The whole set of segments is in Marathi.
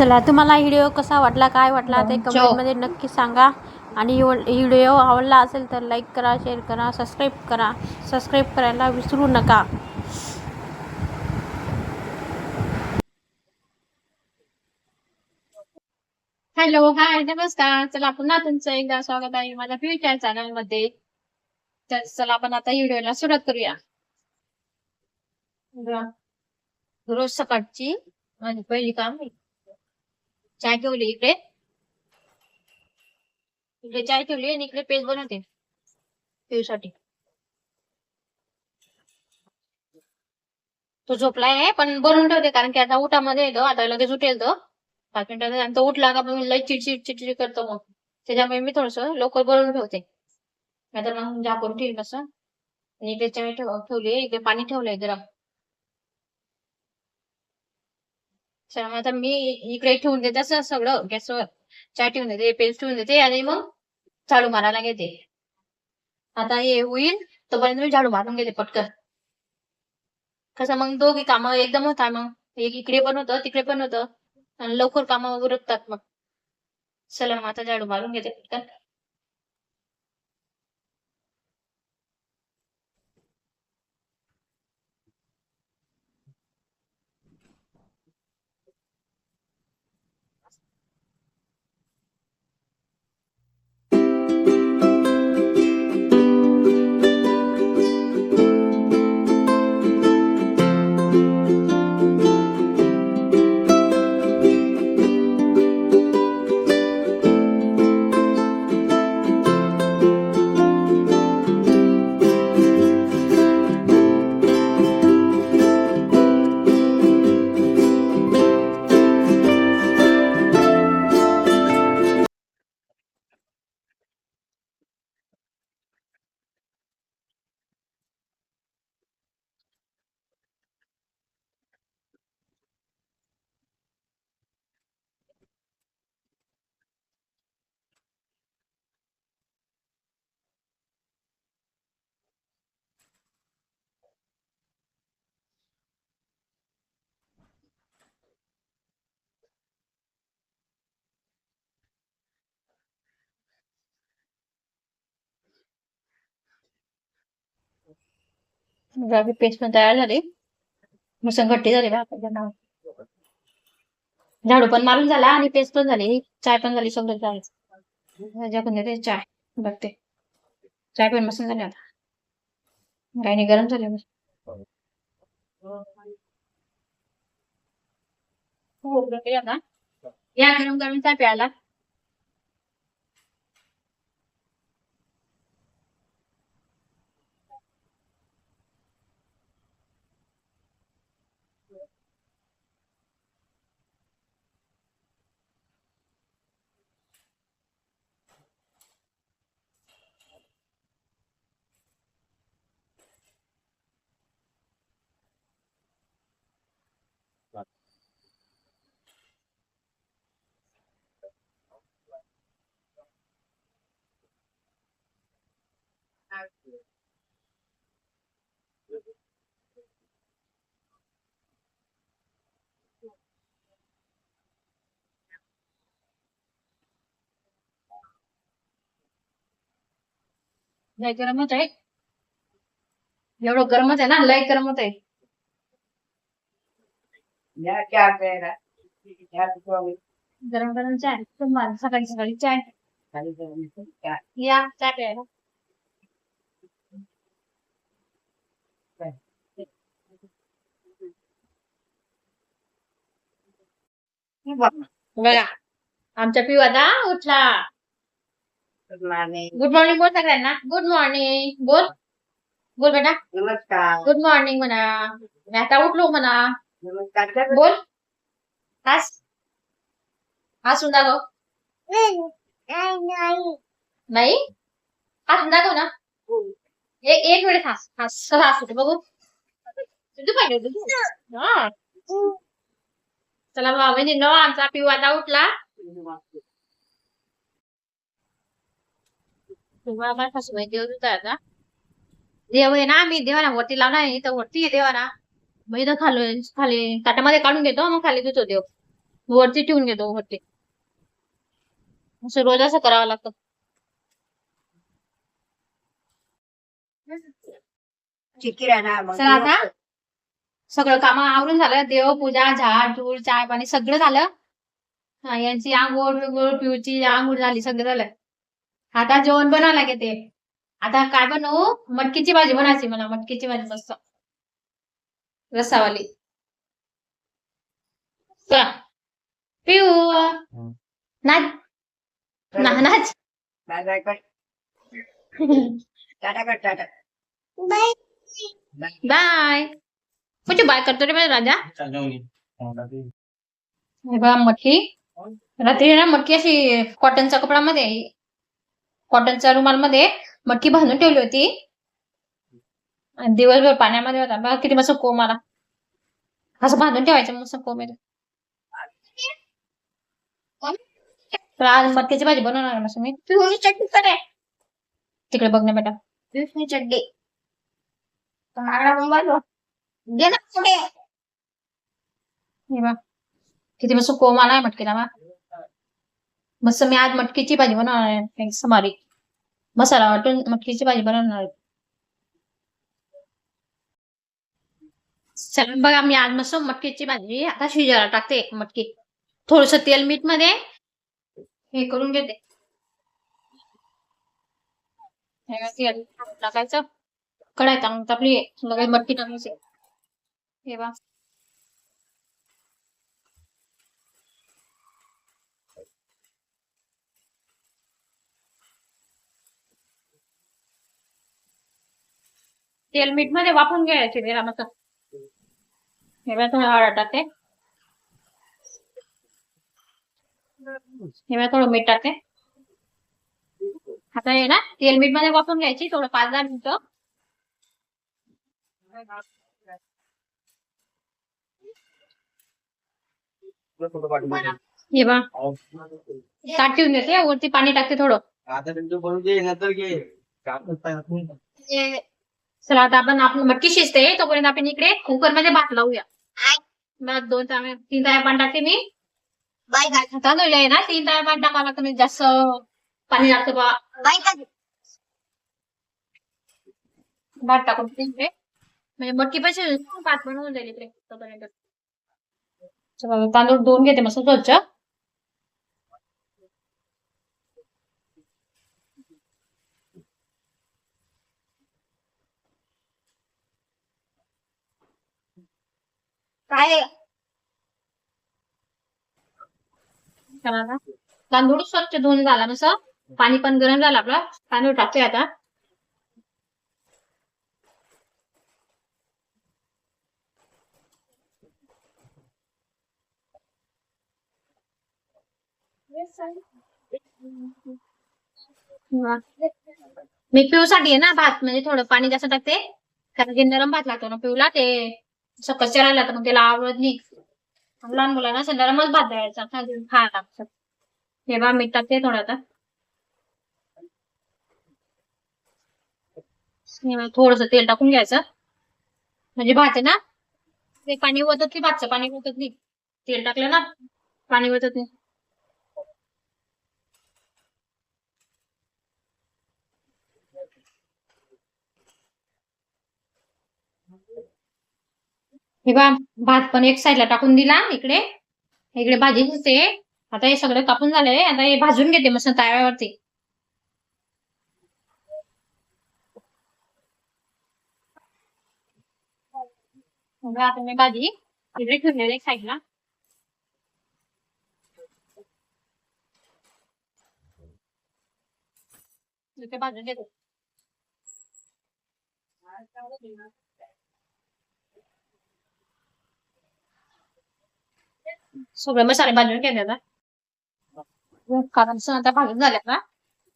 चला, तुम्हाला व्हिडिओ कसा वाटला, काय वाटला ते कमेंटमध्ये नक्की सांगा. आणि व्हिडिओ आवडला असेल तर लाईक करा, शेअर करा, सबस्क्राईब करायला विसरू नका. हॅलो, हाय, नमस्कार. चला, पुन्हा तुमचं एकदा स्वागत आहे माझ्या फ्युचर चॅनल मध्ये. तर चला, आपण आता व्हिडिओला सुरुवात करूया. रोज सकाळची माझी पहिली काम चाय ठेवली इकडे चाय ठेवली आणि इकडे पेज बनवते पिऊसाठी. तो झोपलाय आहे पण बनवून ठेवते कारण की आता उठामध्ये येतो, आता लगेच उठेल तो 5 मिनिटात. आणि तो उठला का लई चिडचिड करतो, मग त्याच्यामुळे मी थोडस लवकर बनवून ठेवते. नाहीतर मग झाकून ठेवीन कसं. आणि इकडे चाय ठेवली, इकडे पाणी ठेवलंय गरम. आता मी इकडे ठेवून देते असं सगळं गॅसवर. चाय ठेवून देते, पेस्ट ठेवून देते आणि मग झाडू मारायला घेते. आता हे होईल तोपर्यंत मी झाडू मारून घेते पटकन. कसं मग दोघी कामं एकदम होतात. मग एक इकडे पण होतं, तिकडे पण होतं आणि लवकर कामं उरकतात मग. चला, मग आता झाडू मारून घेते पटकन. पेस्ट पण तयार झाली, मस्त घट्टी झाली. झाडू पण मारून झाला आणि पेस्ट पण झाली, चाय पण झाली, सगळं झालं. चाय बघते, चाय पण मस्त झाली. आता काही नाही, गरम झाले. हो, आता या गरम गरम चाय प्यायला. लय गरम होत आहे, एवढं गरमच आहे ना, लय गरम होत आहे. गरम गरम चाय तुम्हाला सकाळी सकाळी चाय या चाय प्यायला. बघा, आमच्या पिऊ आता उठला. गुड मॉर्निंग बोल सगळ्यांना. गुड मॉर्निंग बोल, बोल बेटा. नमस्कार. गुड मॉर्निंग म्हणा. मी आता उठलो म्हणा. नमस्कार बोल. हस, हसून दाखव. नाही, हसून दाखव ना. एक वेळेस हस, हस हस बघू. तुझं पाहिजे होतं. चला म्हणजे न आमचा पिऊ आता उठला. सासूबाई देव देत आता. देव आहे ना, आम्ही देवाला वरती लावला आहे, इथं वरती आहे देवाला. मग इथं खाली ताटामध्ये काढून घेतो, मग खाली देतो देव. वरती ठेवून घेतो वरती. असं रोज असं करावं लागतं. चला आता सगळं काम आवरून झालं. देवपूजा, झाड झूड, चाय पाणी सगळं झालं. यांची आंघोळ बिंघोळ, पिऊची आंघोळ झाली, सगळं झालं. आता जेवण बनवायला घेते. आता काय बनवू? मटकीची भाजी बनायची मला. मटकीची भाजी मस्त रस्सावाली. चला पिऊ नाच नाच. बाय. कुठे बाय करतो रे माझा राजा? हे बघा मटकी. रात्री ना मटकी अशी कॉटनच्या कपड्यामध्ये, कॉटनच्या रुमालमध्ये मटकी बांधून ठेवली होती. आणि दिवसभर पाण्यामध्ये होता. बघा किती मस्त कोंब आला. असं बांधून ठेवायचं मस्त कोंब येतो. तर आज मटकीची भाजी बनवणार आहे मस्त मी. चटणी करे तिकडे बघ ना बेटा. चटणी हे बघ किती मस्त कोंब आलाय मटकीला. बा मस्त मी आज मटकीची भाजी बनवणार आहे. समारी मसाला वाटून मटकीची भाजी बनवणार आहे. चला बघा मी आज मस्त मटकीची भाजी आता शिजायला टाकते. एक मटकी थोडस तेल मीठ मध्ये हे करून घेते. तेल टाकायचं. कढाई तापली लगेच मटकी टाकायची. हे बघा तेल मीठ मध्ये वापरून घ्यायचे जरा मस्त. हे बघा थोडं हळद टाकते. हे बघा थोडं मीठ टाकते. आता हे ना तेल मीठ मध्ये वापरून घ्यायची थोडं 5-10 मिनिटं. हे बघा ताट ठेवून देते. वरती पाणी टाकते थोडं. चला आता आपण मटकी शिजते तोपर्यंत आपण इकडे कुकर मध्ये भात लावूया. 2-3 तांब्या पाणी टाकते मी. तांदूळ आहे ना 3 तांब्या पाणी टाकावं लागतं. जास्त पाणी लागतं बा. भात टाकून इकडे म्हणजे मटकी पण भात बनवून जाईल इकडे तोपर्यंत. तांदूळ धुवून घेते मस्त स्वच्छ. काय तांदूळ स्वच्छ धुवून झाला नुसतं. पाणी पण गरम झालं आपलं. तांदूळ टाकते आता. मी पिऊसाठी आहे ना भात म्हणजे थोडं पाणी जास्त टाकते. कारण की नरम भात लागतो ना पिऊला. ते कच्च्या राहिला तर मग त्याला आवडत नाही. लहान मुलांना असं नरमच भात द्यायचा खा टाकतात. हे बा मीठ टाकते थोडं आता. थोडस तेल टाकून घ्यायचं म्हणजे भात आहे ना ते पाणी ओतत नाही. भातचं पाणी ओतत नाही. तेल टाकलं ना पाणी ओतत नाही. हे बा भात पण एक साईडला टाकून दिला. इकडे इकडे भाजी शिजते. आता हे सगळं कापून झालंय. आता हे भाजून घेते मस्त तव्यावरती. आता मी भाजी इकडे ठेवलेली एक साईडला. इथे भाजून घेते. सगळे मसाले भाजून घेते आता. कारण आता भाजून झाले आता.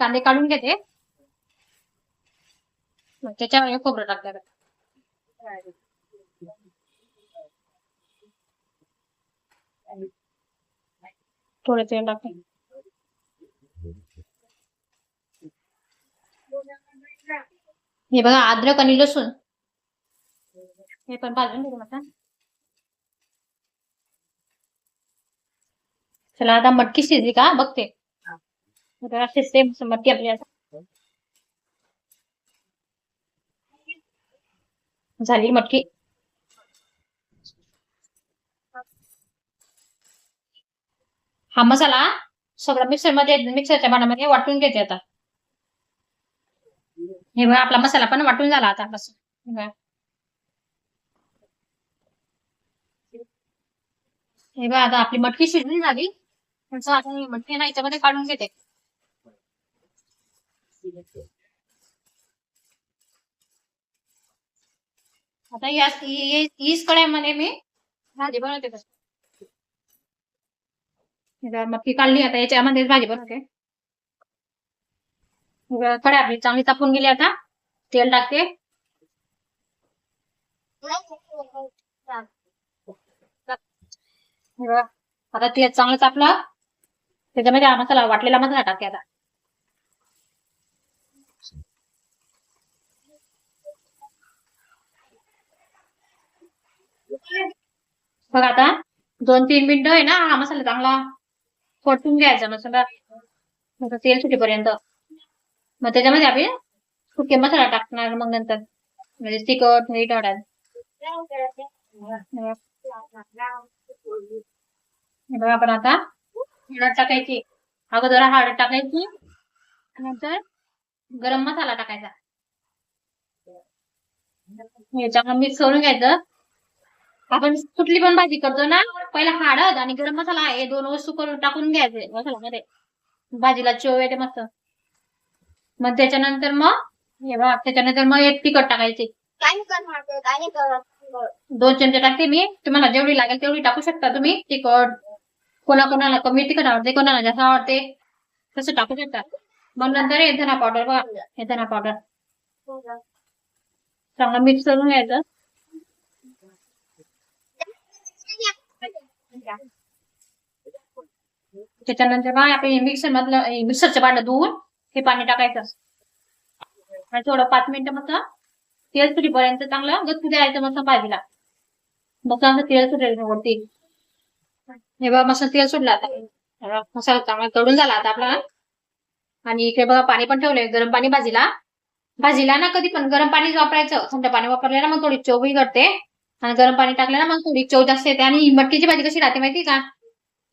कांदे काढून घेते. त्याच्यावर खोबरं टाकलं. थोडे तेल टाकते. हे बघा अद्रक आणि लसूण हे पण भाजून घेते मस्त. चला आता मटकी शिजली का बघते. सेम मटकी आपली झाली मटकी. हा मसाला सगळं मिक्सरच्या भांड्यामध्ये वाटून घेते आता. हे बघा आपला मसाला पण वाटून झाला आता बस. हे बघा आता आपली मटकी शिजली झाली. आता मटकी ना याच्यामध्ये काढून घेते. आता हीच कढईमध्ये मी भाजी बनवते. मटकी काढली आता याच्यामध्ये भाजी बनवते. कढई आपली चांगली तापून गेली. आता तेल टाकते. आता तेल चांगलं तापलं त्याच्यामध्ये हा मसाला वाटलेला मसाला टाकते आता. बघा आता 2-3 मिनिटं आहे ना हा मसाला चांगला परतून घ्यायचा मसाला तेल सुटेपर्यंत. मग त्याच्यामध्ये आपण सुके मसाला टाकणार मग नंतर म्हणजे तिखट मीठ हळद. बघा आपण आता हळद टाकायची. अगोदर हळद टाकायची नंतर गरम मसाला टाकायचा. हे चांगलं मिक्स करून घ्यायचं. आपण कुठली पण भाजी करतो ना पहिला हळद आणि गरम मसाला हे 2 वस्तू करून टाकून घ्यायचे मसाल्यामध्ये. भाजीला चव येते मस्त. मग त्याच्यानंतर मग हे बघा त्याच्यानंतर मग एक तिखट टाकायची. 2 चमचे टाकते मी. तुम्हाला जेवढी लागेल तेवढी टाकू शकता तुम्ही तिखट. कोणाकोणाला कमी तिखट आवडते कोणाला जास्त आवडते तसं टाकू शकता. मग नंतर हे धना पावडर बघा हे धना पावडर चांगलं मिक्स करून घ्यायचं. त्याच्यानंतर मग आपण मिक्सरचं भांडं धुवून हे पाणी टाकायचं. आणि थोडं 5 मिनिटं मस्त तेल सुटीपर्यंत चांगलं गच्चू द्यायचं मस्त भाजीला. मग चांगलं तेल सुटेल वरती. हे बघा मस्त तेल सुटलं आता. मसाला चांगला तळून झाला आता आपला. आणि इकडे बघा पाणी पण ठेवलंय गरम पाणी भाजीला ना कधी पण गरम पाणीच वापरायचं. थंड पाणी वापरलं ना मग थोडी चव बिघडते. आणि गरम पाणी टाकलं ना मग थोडी चव जास्त येते. आणि मटकीची भाजी कशी राहते माहिती का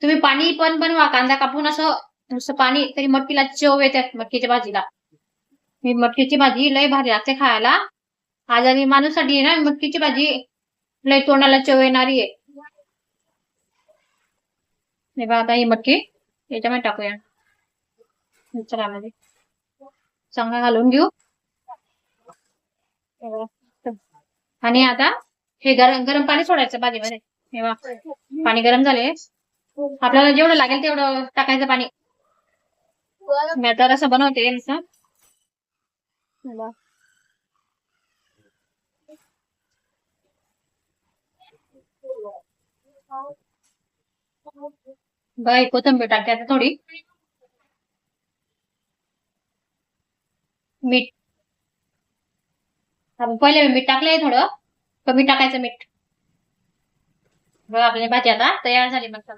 तुम्ही पाणी पण बनवा कांदा कापून असं नुसतं पाणी तरी मटकीला चव येते मटकीच्या भाजीला. ही मटकीची भाजी लय भारी लागते खायला. आजारी माणूसाठी ना मटकीची भाजी लय तोंडाला चव येणारी आहे. हे बघा आता ही मटकी याच्यामध्ये टाकूया. मिक्सरमध्ये चांगला घालून घेऊ. आणि आता हे गरम पाणी सोडायचं भाजीमध्ये. हे बघा पाणी गरम झाले. आपल्याला जेवढं लागेल तेवढं टाकायचं पाणी. मी आता असं बनवते नुसतं. बघा कोथिंबीर टाकते आता थोडी. मीठ पहिले मीठ टाकलंय थोडं कमी टाकायचं मीठ. बघा आपली भाजी आता तयार झाली. मग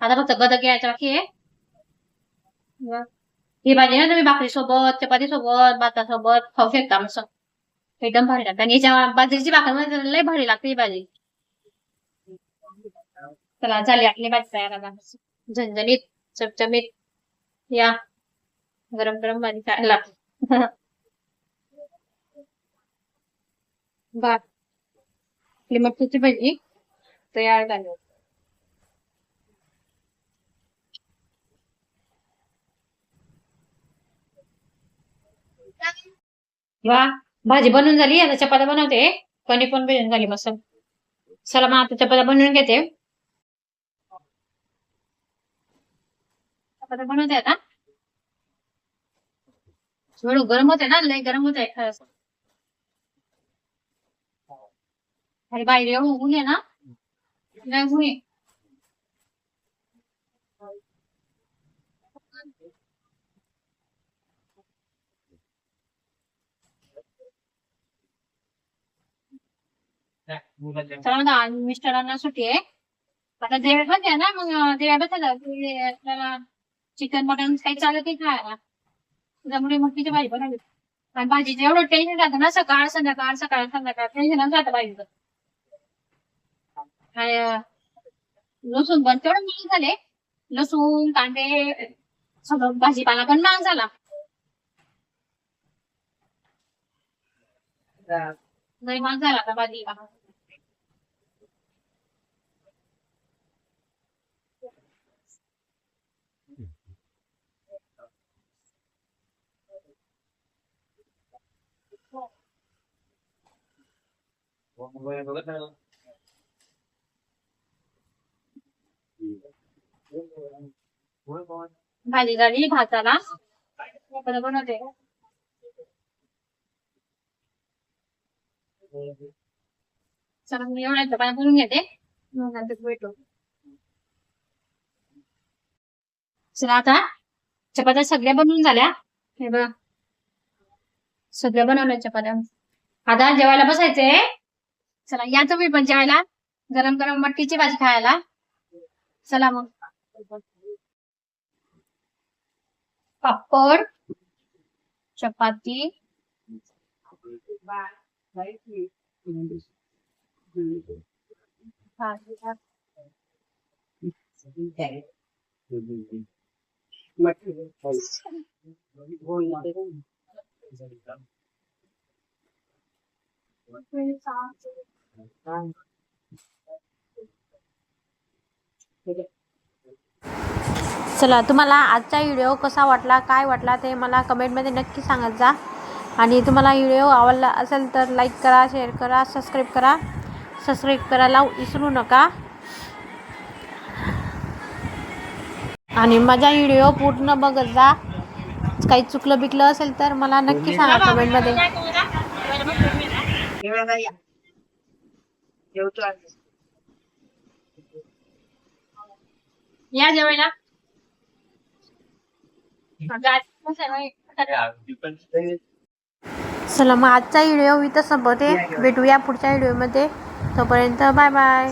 आता फक्त गदक घ्यायचं बाकी आहे. ही भाजी ना तुम्ही भाकरी सोबत चपाती सोबत भातासोबत खाऊ शकता मस्त एकदम भारी लागते. आणि याच्या बाजरीची भाकर मध्ये लय भारी लागते ही भाजी. चला झाली आपली भाजी तयार आता झणझणीत चमचमीत. या गरम गरम भाजी खायला. आपली मटकीची भाजी तयार झाली. वा भाजी बनवून झाली. आता चपात्या बनवते. कणी पण भिजून झाली मस्त. चला मग आता चपात्या बनवून घेते. चपात्या बनवते आता. थोडं गरम होते ना लय गरम होत आहे अरे बाहेर एवढं ऊन आहे ना लय ऊन आहे. चला ना आज मिस्टरांना सुट्टी आहे आता जेवण पण आहे ना, मग जेवायला झालं की आपल्याला चिकन मटन काही चालत नाही खायला. त्यामुळे मटकीची भाजी बनवली. आणि भाजीचं एवढं टेन्शन राहतं ना, सकाळ संध्याकाळ सकाळ संध्याकाळ टेन्शनच राहतं भाजीचं. काय लसूण पण तेवढं महाग झाले. लसूण कांदे सगळं भाजीपाला पण महाग झाला. लय महाग झाला आता भाजीपाला. भाजी झाली भाताला परत बनवते. चला मी एवढ्या चपात्या करून घेते, मग नंतर भेटू. चला आता चपात्या सगळ्या बनवून झाल्या. हे बघा सगळ्या बनवल्या चपात्या. आता जेवायला बसायचंय. चला या तुम्ही पण जेवायला, गरम गरम मटकीची भाजी खायला. चला मग. पापड, चपाती, भाजी. चला, तुम्हाला आजचा व्हिडिओ कसा वाटला, काय वाटला ते मला कमेंटमध्ये नक्की सांगत जा. आणि तुम्हाला व्हिडिओ आवडला असेल तर लाईक करा, शेअर करा, सबस्क्राईब करायला विसरू नका. आणि माझा व्हिडिओ पूर्ण बघत जा. काही चुकलं बिकलं असेल तर मला नक्की सांगा कमेंटमध्ये. या जेवायला. चला मग आजचा व्हिडिओ इथं संपवते. भेटूया पुढच्या व्हिडिओमध्ये. तोपर्यंत बाय बाय.